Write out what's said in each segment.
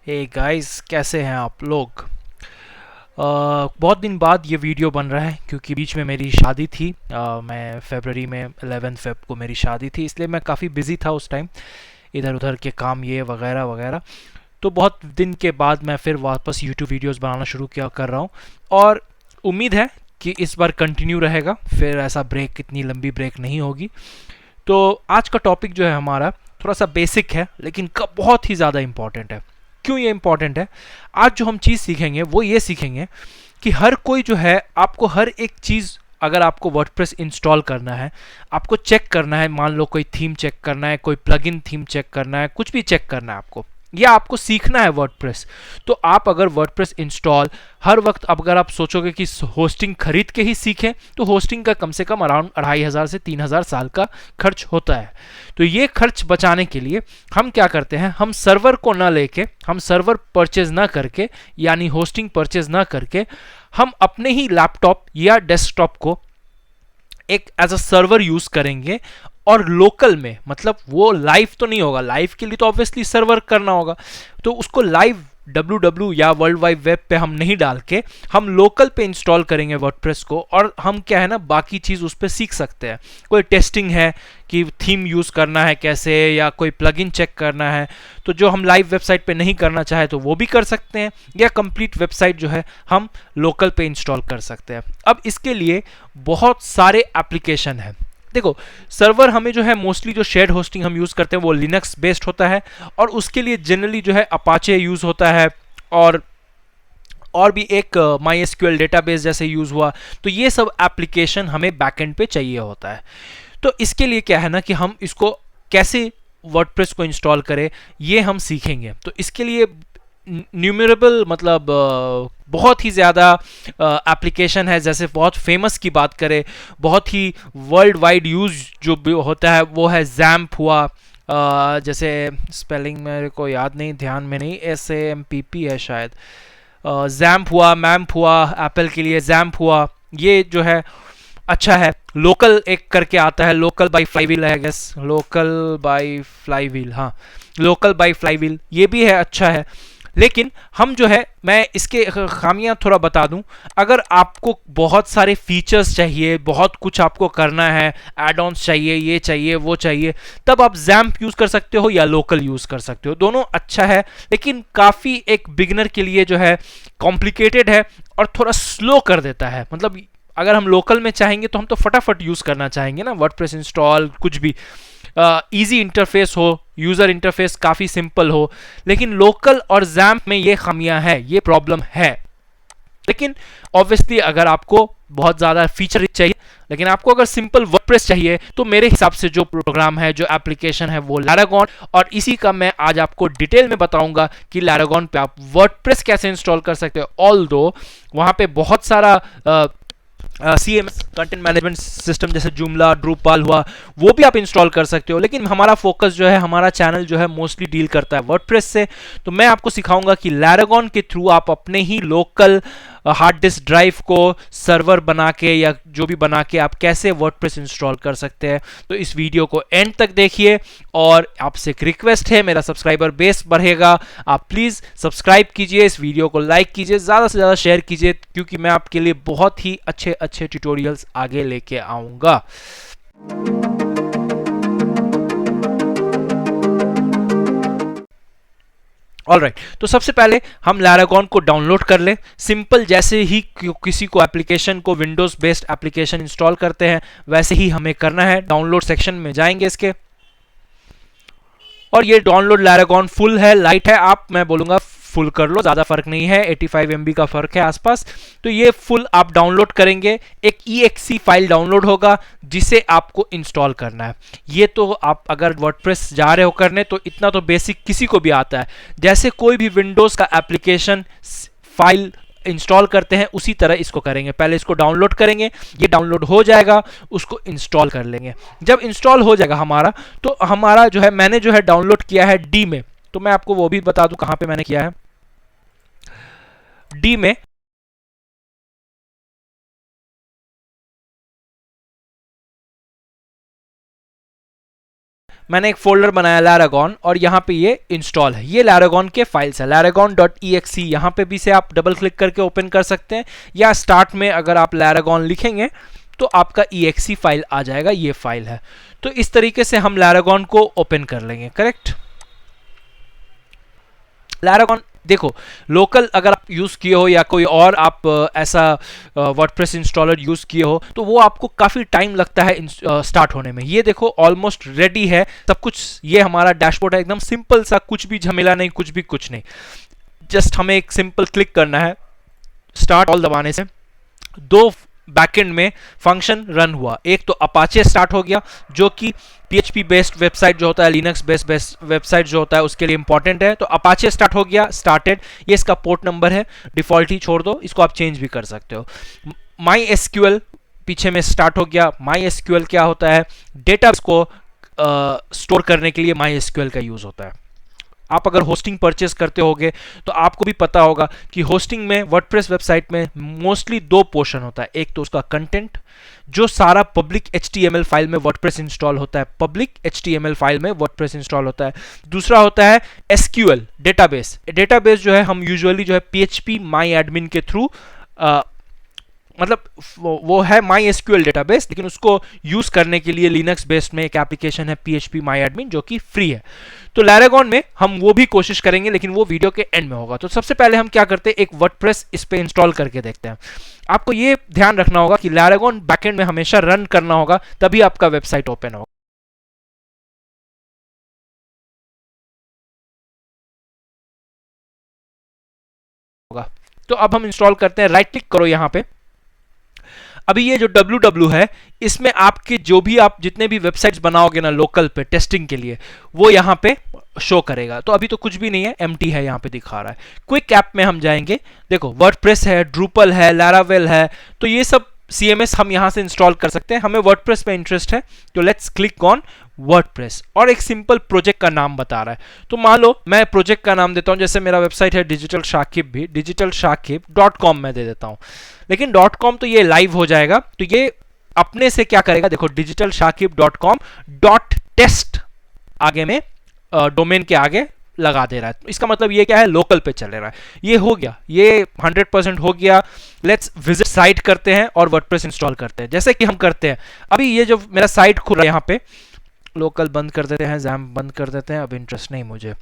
Hey guys, कैसे हैं आप लोग। बहुत दिन बाद ये वीडियो बन रहा है क्योंकि बीच में मेरी शादी थी। मैं फरवरी में 11 फेब को मेरी शादी थी, इसलिए मैं काफ़ी बिज़ी था उस टाइम, इधर उधर के काम ये वगैरह वगैरह। तो बहुत दिन के बाद मैं फिर वापस यूट्यूब वीडियोस बनाना शुरू किया कर रहा हूँ और उम्मीद है कि इस बार कंटिन्यू रहेगा, फिर ऐसा ब्रेक, इतनी लंबी ब्रेक नहीं होगी। तो आज का टॉपिक जो है हमारा थोड़ा सा बेसिक है लेकिन बहुत ही ज़्यादा इम्पॉर्टेंट है। क्यों ये इम्पॉर्टेंट है? आज जो हम चीज़ सीखेंगे वो ये सीखेंगे कि हर कोई जो है, आपको हर एक चीज़, अगर आपको वर्डप्रेस इंस्टॉल करना है, आपको चेक करना है, मान लो कोई थीम चेक करना है, कोई प्लगइन थीम चेक करना है, कुछ भी चेक करना है आपको, या आपको सीखना है वर्डप्रेस, तो आप अगर वर्डप्रेस इंस्टॉल हर वक्त, अब अगर आप सोचोगे कि होस्टिंग खरीद के ही सीखें, तो होस्टिंग का कम से कम अराउंड 2500 से 3000 साल का खर्च होता है। तो ये खर्च बचाने के लिए हम क्या करते हैं, हम सर्वर को ना लेके, हम सर्वर परचेज ना करके, यानी होस्टिंग परचेज ना करके, हम अपने ही लैपटॉप या डेस्कटॉप को एक एज अ सर्वर यूज करेंगे। और लोकल में, मतलब वो लाइव तो नहीं होगा, लाइव के लिए तो ऑब्वियसली सर्वर करना होगा, तो उसको लाइव www या वर्ल्ड वाइड वेब पे हम नहीं डाल के हम लोकल पे इंस्टॉल करेंगे वर्डप्रेस को। और हम क्या है ना, बाकी चीज़ उस पर सीख सकते हैं। कोई टेस्टिंग है कि थीम यूज़ करना है कैसे, या कोई प्लगइन चेक करना है, तो जो हम लाइव वेबसाइट पे नहीं करना चाहे तो वो भी कर सकते हैं, या कंप्लीट वेबसाइट जो है हम लोकल पे इंस्टॉल कर सकते हैं। अब इसके लिए बहुत सारे एप्लीकेशन हैं। देखो, सर्वर हमें जो है मोस्टली जो शेयर्ड होस्टिंग हम यूज़ करते हैं वो लिनक्स बेस्ड होता है, और उसके लिए जनरली जो है अपाचे यूज़ होता है, और और भी एक माई एसक्यूएल डेटाबेस जैसे यूज़ हुआ। तो ये सब एप्लीकेशन हमें बैकएंड पे चाहिए होता है। तो इसके लिए क्या है ना कि हम इसको कैसे वर्डप्रेस को इंस्टॉल करें, ये हम सीखेंगे। तो इसके लिए न्यूमरेबल, मतलब बहुत ही ज़्यादा एप्लीकेशन है। जैसे बहुत फेमस की बात करें, बहुत ही वर्ल्ड वाइड यूज जो भी होता है वो है जैम्प हुआ। जैसे स्पेलिंग मेरे को याद नहीं, ध्यान में नहीं, SAMPP है शायद। जैम्प हुआ, मैम्प हुआ, एप्पल के लिए जैम्प हुआ, ये जो है अच्छा है। लोकल एक करके आता है, लोकल बाई फ्लाईव्हील है गेस, लोकल बाई फ्लाईव्हील, हाँ, लोकल बाई फ्लाईव्हील, ये भी है, अच्छा है। लेकिन हम जो है, मैं इसके खामियां थोड़ा बता दूं। अगर आपको बहुत सारे फीचर्स चाहिए, बहुत कुछ आपको करना है, एड ऑन्स चाहिए, ये चाहिए वो चाहिए, तब आप जैम्प यूज कर सकते हो या लोकल यूज कर सकते हो, दोनों अच्छा है। लेकिन काफ़ी एक बिगिनर के लिए जो है कॉम्प्लिकेटेड है और थोड़ा स्लो कर देता है। मतलब अगर हम लोकल में चाहेंगे तो हम तो फटाफट यूज़ करना चाहेंगे ना, वर्डप्रेस इंस्टॉल कुछ भी, इजी इंटरफेस हो, यूज़र इंटरफेस काफ़ी सिंपल हो। लेकिन लोकल और जैम्प में ये खामियां है, ये प्रॉब्लम है। लेकिन ऑब्वियसली अगर आपको बहुत ज़्यादा फीचर चाहिए, लेकिन आपको अगर सिंपल वर्डप्रेस चाहिए, तो मेरे हिसाब से जो प्रोग्राम है, जो एप्लीकेशन है, वो लैरागॉन। और इसी का मैं आज आपको डिटेल में बताऊंगा कि लैरागॉन पे आप वर्डप्रेस कैसे इंस्टॉल कर सकते हो। ऑल दो वहाँ पे बहुत सारा CMS, कंटेंट मैनेजमेंट सिस्टम, जैसे जूमला, ड्रूपाल हुआ, वो भी आप इंस्टॉल कर सकते हो। लेकिन हमारा फोकस जो है, हमारा चैनल जो है मोस्टली डील करता है वर्डप्रेस से। तो मैं आपको सिखाऊंगा कि लैरागॉन के थ्रू आप अपने ही लोकल हार्ड डिस्क ड्राइव को सर्वर बना के, या जो भी बना के, आप कैसे वर्डप्रेस इंस्टॉल कर सकते हैं। तो इस वीडियो को एंड तक देखिए। और आपसे एक रिक्वेस्ट है, मेरा सब्सक्राइबर बेस बढ़ेगा, आप प्लीज़ सब्सक्राइब कीजिए, इस वीडियो को लाइक कीजिए, ज़्यादा से ज़्यादा शेयर कीजिए, क्योंकि मैं आपके लिए बहुत ही अच्छे अच्छे ट्यूटोरियल्स आगे लेके आऊँगा। ऑलराइट, तो सबसे पहले हम लैरागॉन को डाउनलोड कर लें। सिंपल, जैसे ही किसी को एप्लीकेशन को, विंडोज बेस्ड एप्लीकेशन इंस्टॉल करते हैं, वैसे ही हमें करना है। डाउनलोड सेक्शन में जाएंगे इसके, और ये डाउनलोड लैरागॉन फुल है, लाइट है, आप, मैं बोलूँगा फुल कर लो, ज़्यादा फर्क नहीं है, 85 MB का फर्क है आसपास। तो ये फुल आप डाउनलोड करेंगे, एक EXE फाइल डाउनलोड होगा जिसे आपको इंस्टॉल करना है। ये तो आप अगर वर्डप्रेस जा रहे हो करने, तो इतना तो बेसिक किसी को भी आता है। जैसे कोई भी विंडोज़ का एप्लीकेशन फाइल इंस्टॉल करते हैं, उसी तरह इसको करेंगे। पहले इसको डाउनलोड करेंगे, ये डाउनलोड हो जाएगा, उसको इंस्टॉल कर लेंगे। जब इंस्टॉल हो जाएगा हमारा, तो हमारा जो है, मैंने जो है डाउनलोड किया है डी में, तो मैं आपको वो भी बता दूं कहां पे मैंने किया है। डी में मैंने एक फोल्डर बनाया Laragon और यहाँ पे ये इंस्टॉल है। ये Laragon के फाइल्स है, laragon.exe। यहाँ पे भी से आप डबल क्लिक करके ओपन कर सकते हैं, या स्टार्ट में अगर आप Laragon लिखेंगे तो आपका exe फाइल आ जाएगा, ये फाइल है। तो इस तरीके से हम Laragon को ओपन कर लेंगे, करेक्ट। Laragon देखो, लोकल अगर आप यूज़ किए हो या कोई और आप ऐसा वर्डप्रेस इंस्टॉलर यूज़ किए हो तो वो आपको काफ़ी टाइम लगता है स्टार्ट होने में। ये देखो ऑलमोस्ट रेडी है सब कुछ। ये हमारा डैशबोर्ड है, एकदम सिंपल सा, कुछ भी झमेला नहीं, कुछ नहीं। जस्ट हमें एक सिंपल क्लिक करना है, स्टार्ट ऑल दबाने से दो बैकएंड में फंक्शन रन हुआ। एक तो अपाचे स्टार्ट हो गया, जो कि PHP बेस्ड वेबसाइट जो होता है, लिनक्स बेस्ड वेबसाइट जो होता है उसके लिए इंपॉर्टेंट है। तो अपाचे स्टार्ट हो गया, स्टार्टेड। ये इसका पोर्ट नंबर है, डिफॉल्ट ही छोड़ दो, इसको आप चेंज भी कर सकते हो। MySQL पीछे में स्टार्ट हो गया। MySQL क्या होता है, डेटा को स्टोर करने के लिए MySQL का यूज होता है। आप अगर होस्टिंग परचेस करते होगे तो आपको भी पता होगा कि होस्टिंग में, वर्डप्रेस वेबसाइट में मोस्टली दो पोर्शन होता है। एक तो उसका कंटेंट, जो सारा पब्लिक HTML फाइल में वर्डप्रेस इंस्टॉल होता है, पब्लिक HTML फाइल में वर्डप्रेस इंस्टॉल होता है। दूसरा होता है SQL, डेटाबेस। डेटाबेस जो है हम यूजुअली जो है PHP MyAdmin के थ्रू मतलब वो है MySQL डेटाबेस, लेकिन उसको यूज करने के लिए लिनक्स बेस्ड में एक एप्लीकेशन है PHP MyAdmin जो कि फ्री है। तो Laragon में हम वो भी कोशिश करेंगे, लेकिन वो वीडियो के एंड में होगा। तो सबसे पहले हम क्या करते हैं, एक वर्डप्रेस इस पे इंस्टॉल करके देखते हैं। आपको ये ध्यान रखना होगा कि Laragon बैकएंड में हमेशा रन करना होगा, तभी आपका वेबसाइट ओपन होगा। तो अब हम इंस्टॉल करते हैं, राइट क्लिक करो यहाँ पे। अभी ये जो www है, इसमें आपके जो भी आप जितने भी वेबसाइट्स बनाओगे ना लोकल पे टेस्टिंग के लिए, वो यहाँ पे शो करेगा। तो अभी तो कुछ भी नहीं है, एम्प्टी है, यहाँ पे दिखा रहा है। क्विक ऐप में हम जाएंगे, देखो वर्डप्रेस है, ड्रूपल है, लैरावेल है, तो ये सब CMS हम यहाँ से इंस्टॉल कर सकते हैं। हमें वर्डप्रेस में इंटरेस्ट है, तो लेट्स क्लिक ऑन वर्डप्रेस। और एक सिंपल प्रोजेक्ट का नाम बता रहा है, तो मान लो मैं प्रोजेक्ट का नाम देता हूँ, जैसे मेरा वेबसाइट है डिजिटल शाकिब, भी digitalshakib.com में दे देता हूँ। लेकिन .com तो ये लाइव हो जाएगा, तो ये अपने से क्या करेगा, देखो digitalshakib.com.test आगे में डोमेन के आगे लगा दे रहा है। इसका मतलब ये क्या है, लोकल पे चल रहा है। ये हो गया, ये 100% हो गया। लेट्स विजिट साइट करते हैं और वर्डप्रेस इंस्टॉल करते हैं, जैसे कि हम करते हैं। अभी ये जो मेरा साइट खुल रहा है, यहाँ पे लोकल बंद कर देते हैं, जैम बंद कर देते हैं, अब इंटरेस्ट नहीं मुझे।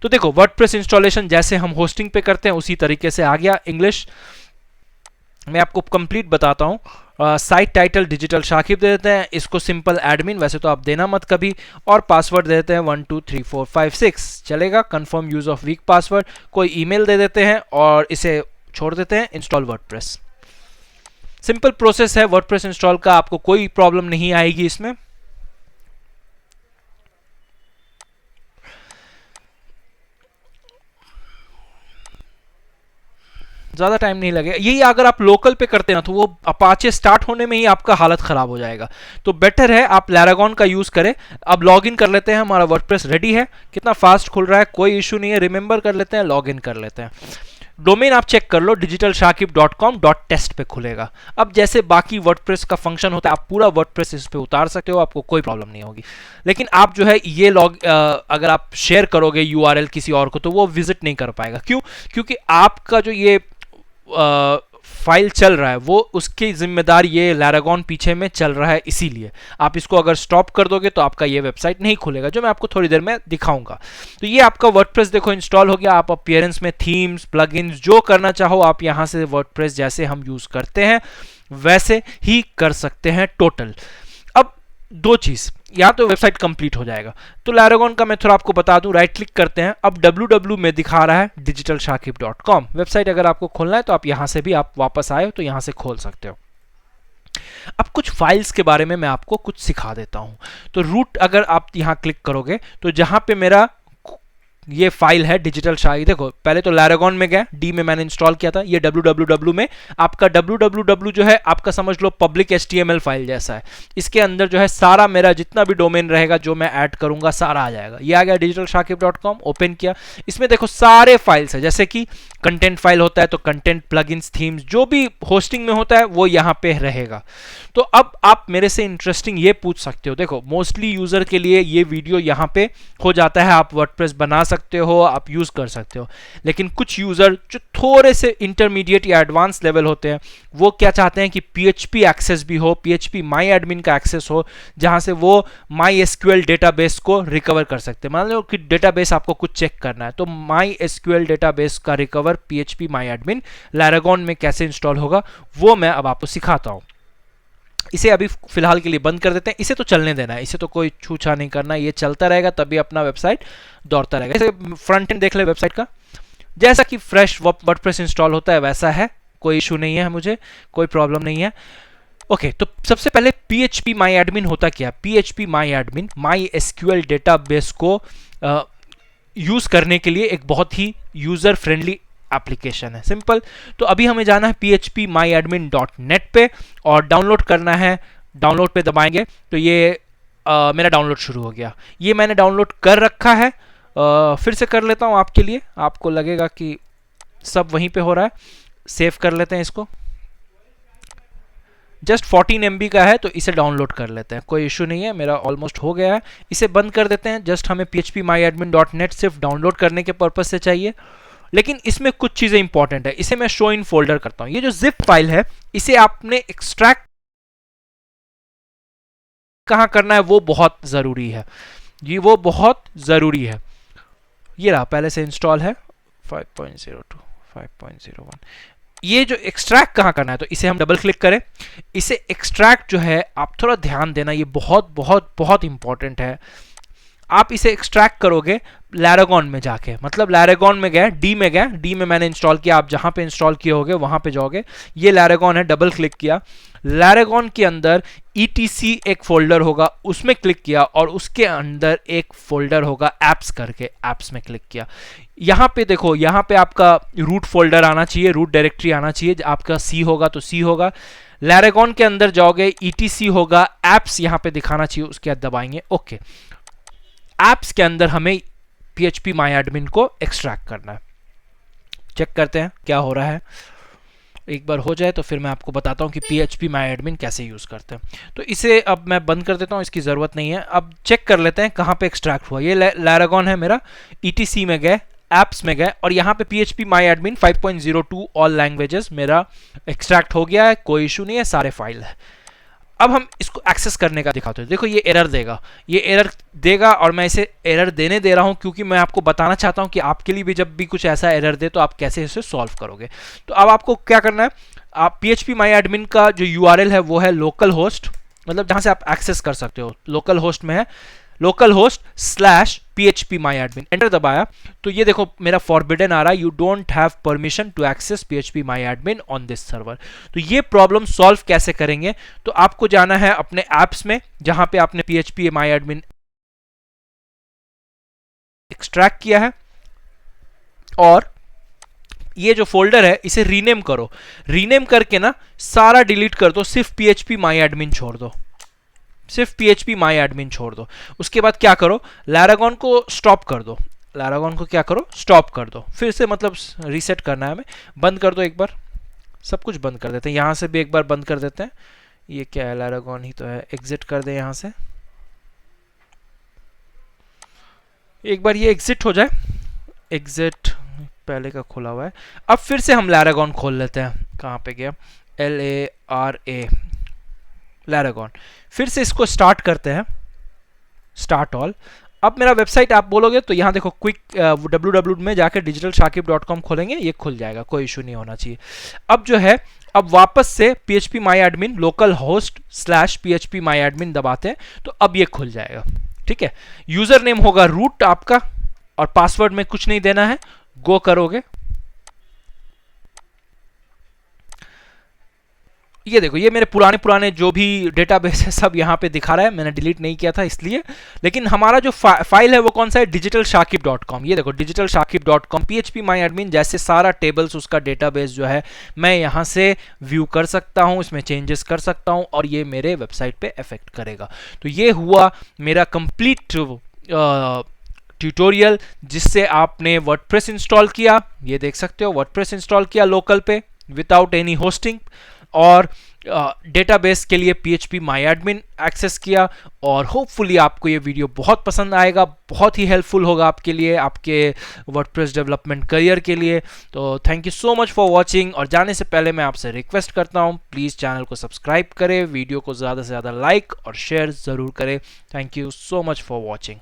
तो देखो वर्डप्रेस इंस्टॉलेशन जैसे हम होस्टिंग पे करते हैं उसी तरीके से आ गया। इंग्लिश मैं आपको कंप्लीट बताता हूँ। साइट टाइटल डिजिटल शाकिब दे देते हैं, इसको सिंपल एडमिन, वैसे तो आप देना मत कभी, और पासवर्ड दे देते हैं 123456, चलेगा। Confirm use of week password, कोई ईमेल दे देते हैं और इसे छोड़ देते हैं। इंस्टॉल वर्डप्रेस, सिंपल प्रोसेस है वर्डप्रेस इंस्टॉल का, आपको कोई प्रॉब्लम नहीं आएगी इसमें। ज़्यादा टाइम नहीं लगेगा। यही अगर आप लोकल पे करते ना तो वो अपाचे स्टार्ट होने में ही आपका हालत ख़राब हो जाएगा। तो बेटर है आप Laragon का यूज़ करें। अब लॉगिन कर लेते हैं, हमारा वर्डप्रेस रेडी है। कितना फास्ट खुल रहा है, कोई इशू नहीं है। रिमेंबर कर लेते हैं, लॉगिन कर लेते हैं। डोमेन आप चेक कर लो, digitalshakib.com.test पे खुलेगा। अब जैसे बाकी वर्डप्रेस का फंक्शन होता है, आप पूरा वर्डप्रेस इस पे उतार सकते हो, आपको कोई प्रॉब्लम नहीं होगी। लेकिन आप जो है ये अगर आप शेयर करोगे URL किसी और को, तो वो विजिट नहीं कर पाएगा। क्यों? क्योंकि आपका जो ये फाइल चल रहा है वो उसकी जिम्मेदार ये Laragon पीछे में चल रहा है, इसीलिए आप इसको अगर स्टॉप कर दोगे तो आपका ये वेबसाइट नहीं खुलेगा, जो मैं आपको थोड़ी देर में दिखाऊंगा। तो ये आपका वर्डप्रेस देखो इंस्टॉल हो गया। आप अपीयरेंस में थीम्स, प्लगइन्स जो करना चाहो आप यहाँ से वर्डप्रेस जैसे हम यूज करते हैं वैसे ही कर सकते हैं टोटल। अब दो चीज़, या तो वेबसाइट कंप्लीट हो जाएगा। तो Laragon का मैं थोड़ा आपको बता दूं, राइट क्लिक करते हैं। अब www में दिखा रहा है digitalshakib.com वेबसाइट, अगर आपको खोलना है तो आप यहां से भी, आप वापस आए हो तो यहां से खोल सकते हो। अब कुछ फाइल्स के बारे में मैं आपको कुछ सिखा देता हूं। तो रूट अगर आप यहां क्लिक करोगे तो जहां पे मेरा ये फाइल है डिजिटल शाही। देखो पहले तो लैरागॉन में गया, डी में मैंने इंस्टॉल किया था। ये www में आपका www जो है आपका समझ लो पब्लिक HTML फाइल जैसा है। इसके अंदर जो है सारा मेरा जितना भी डोमेन रहेगा जो मैं ऐड करूंगा सारा आ जाएगा। ये आ गया digitalshakib.com, ओपन किया। इसमें देखो सारे फाइल्स है, जैसे कि कंटेंट फाइल होता है तो कंटेंट, प्लगइन्स, थीम्स, जो भी होस्टिंग में होता है वो यहाँ पे रहेगा। तो अब आप मेरे से इंटरेस्टिंग ये पूछ सकते हो, देखो मोस्टली यूजर के लिए ये वीडियो यहाँ पे हो जाता है, आप वर्डप्रेस बना सकते हो, आप यूज कर सकते हो। लेकिन कुछ यूजर जो थोड़े से इंटरमीडिएट या एडवांस लेवल होते हैं वो क्या चाहते हैं कि PHP एक्सेस भी हो, PHP माई एडमिन का एक्सेस हो, जहां से वो MySQL डेटाबेस को रिकवर कर सकते हैं। मान लो कि डेटाबेस आपको कुछ चेक करना है तो MySQL डेटाबेस का रिकवर PHP माई एडमिन लैरागॉन में कैसे इंस्टॉल होगा वो मैं अब आपको सिखाता हूं। इसे अभी फिलहाल के लिए बंद कर देते हैं, इसे तो चलने देना है, इसे तो कोई छूछा नहीं करना, ये चलता रहेगा तभी अपना वेबसाइट दौड़ता रहेगा। इसे फ्रंट एंड देख ले वेबसाइट का, जैसा कि फ्रेश वर्डप्रेस इंस्टॉल होता है वैसा है, कोई इशू नहीं है, मुझे कोई प्रॉब्लम नहीं है। ओके, तो सबसे पहले PHP माई एडमिन होता क्या? PHP माई एडमिन MySQL डेटाबेस को यूज करने के लिए एक बहुत ही यूजर फ्रेंडली एप्लीकेशन है, सिंपल। तो अभी हमें जाना है phpmyadmin.net पे और डाउनलोड करना है। डाउनलोड पे दबाएंगे तो ये मेरा डाउनलोड शुरू हो गया। ये मैंने डाउनलोड कर रखा है, फिर से कर लेता हूँ आपके लिए, आपको लगेगा कि सब वहीं पे हो रहा है। सेव कर लेते हैं इसको, जस्ट 14 MB का है तो इसे डाउनलोड कर लेते हैं, कोई इशू नहीं है, मेरा ऑलमोस्ट हो गया है। इसे बंद कर देते हैं, जस्ट हमें phpmyadmin.net सिर्फ डाउनलोड करने के पर्पज से चाहिए। लेकिन इसमें कुछ चीजें इंपॉर्टेंट है, इसे मैं शो इन फोल्डर करता हूं। ये जो जिप फाइल है इसे आपने एक्सट्रैक्ट कहां करना है वो बहुत जरूरी है, ये वो बहुत जरूरी है। ये रहा, पहले से इंस्टॉल है 5.02 5.01। ये जो एक्सट्रैक्ट कहां करना है तो इसे हम डबल क्लिक करें। इसे एक्सट्रैक्ट जो है आप थोड़ा ध्यान देना, ये बहुत बहुत बहुत इंपॉर्टेंट है। आप इसे एक्सट्रैक्ट करोगे लैरागॉन में जाके, मतलब लैरागॉन में गए, डी में गए, डी में मैंने इंस्टॉल किया, आप जहां पे इंस्टॉल किए होगे वहां पे जाओगे। ये लैरागॉन है, डबल क्लिक किया, लैरागॉन के अंदर ETC एक फोल्डर होगा, उसमें क्लिक किया और उसके अंदर एक फोल्डर होगा एप्स करके, एप्स में क्लिक किया। यहाँ पे देखो, यहाँ पे आपका रूट फोल्डर आना चाहिए, रूट डायरेक्टरी आना चाहिए, आपका C होगा तो C होगा। लैरागॉन के अंदर जाओगे, ETC होगा, एप्स यहाँ पे दिखाना चाहिए, उसके बाद दबाएंगे ओके। एप्स के अंदर हमें PHP माई एडमिन को एक्सट्रैक्ट करना है। चेक करते हैं क्या हो रहा है, एक बार हो जाए तो फिर मैं आपको बताता हूं कि PHP माई एडमिन कैसे यूज करते हैं। तो इसे अब मैं बंद कर देता हूं, इसकी जरूरत नहीं है। अब चेक कर लेते हैं कहां पे एक्सट्रैक्ट हुआ। ये लैरागॉन है मेरा, ETC में गए, एप्स में गए और यहाँ पे PHP माई एडमिन 5.02 ऑल लैंग्वेजेस मेरा एक्सट्रैक्ट हो गया है, कोई इशू नहीं है, सारे फाइल है। अब हम इसको एक्सेस करने का दिखाते हैं। देखो ये एरर देगा, ये एरर देगा और मैं इसे एरर देने दे रहा हूं क्योंकि मैं आपको बताना चाहता हूं कि आपके लिए भी जब भी कुछ ऐसा एरर दे तो आप कैसे इसे सॉल्व करोगे। तो अब आपको क्या करना है, आप PHP माई एडमिन का जो URL है वो है लोकल होस्ट, मतलब जहां से आप एक्सेस कर सकते हो, लोकल होस्ट में है localhost/php my admin। एंटर दबाया तो ये देखो मेरा फॉरबिडन आ रहा है, you don't have permission to access PHP my admin on this server. तो ये प्रॉब्लम सॉल्व कैसे करेंगे, तो आपको जाना है अपने एप्स में जहां पे आपने PHP my admin एक्सट्रैक्ट किया है और ये जो फोल्डर है इसे रीनेम करो। रीनेम करके ना सारा डिलीट कर दो, सिर्फ PHP my admin छोड़ दो, सिर्फ PHP माई एडमिन छोड़ दो। उसके बाद क्या करो, लैरागॉन को स्टॉप कर दो, लैरागॉन को क्या करो, स्टॉप कर दो, फिर से मतलब रीसेट करना है हमें, बंद कर दो एक बार, सब कुछ बंद कर देते हैं, यहाँ से भी एक बार बंद कर देते हैं। ये क्या है, लैरागॉन ही तो है, एग्जिट कर दे यहाँ से, एक बार ये एग्जिट हो जाए, एग्जिट पहले का खुला हुआ है। अब फिर से हम लैरागॉन खोल लेते हैं, कहाँ पे गया, LARA लैरागॉन, फिर से इसको स्टार्ट करते हैं, स्टार्ट ऑल। अब मेरा वेबसाइट आप बोलोगे तो यहाँ देखो क्विक www में जाकर digitalshakib.com खोलेंगे, ये खुल जाएगा, कोई इशू नहीं होना चाहिए। अब जो है, अब वापस से PHP my admin localhost/PHP my admin दबाते हैं तो अब ये खुल जाएगा, ठीक है। यूजर नेम होगा रूट आपका और पासवर्ड में कुछ नहीं देना है, गो करोगे, ये देखो, ये मेरे पुराने जो भी डेटाबेस है सब यहाँ पे दिखा रहा है, मैंने डिलीट नहीं किया था इसलिए। लेकिन हमारा जो फाइल है वो कौन सा है, digitalshakib.com। ये देखो digitalshakib.com, php my admin जैसे सारा टेबल्स उसका डेटाबेस जो है मैं यहाँ से व्यू कर सकता हूँ, इसमें चेंजेस कर सकता हूँ और ये मेरे वेबसाइट पे अफेक्ट करेगा। तो ये हुआ मेरा कंप्लीट ट्यूटोरियल जिससे आपने वर्डप्रेस इंस्टॉल किया, ये देख सकते हो वर्डप्रेस इंस्टॉल किया लोकल पे विदाउट एनी होस्टिंग, और डेटाबेस के लिए PHP my admin एक्सेस किया। और होपफुली आपको ये वीडियो बहुत पसंद आएगा, बहुत ही हेल्पफुल होगा आपके लिए, आपके वर्डप्रेस डेवलपमेंट करियर के लिए। तो thank you so much for watching. और जाने से पहले मैं आपसे रिक्वेस्ट करता हूँ, प्लीज़ चैनल को सब्सक्राइब करें, वीडियो को ज़्यादा से ज़्यादा लाइक और शेयर ज़रूर करें। Thank you so much for watching.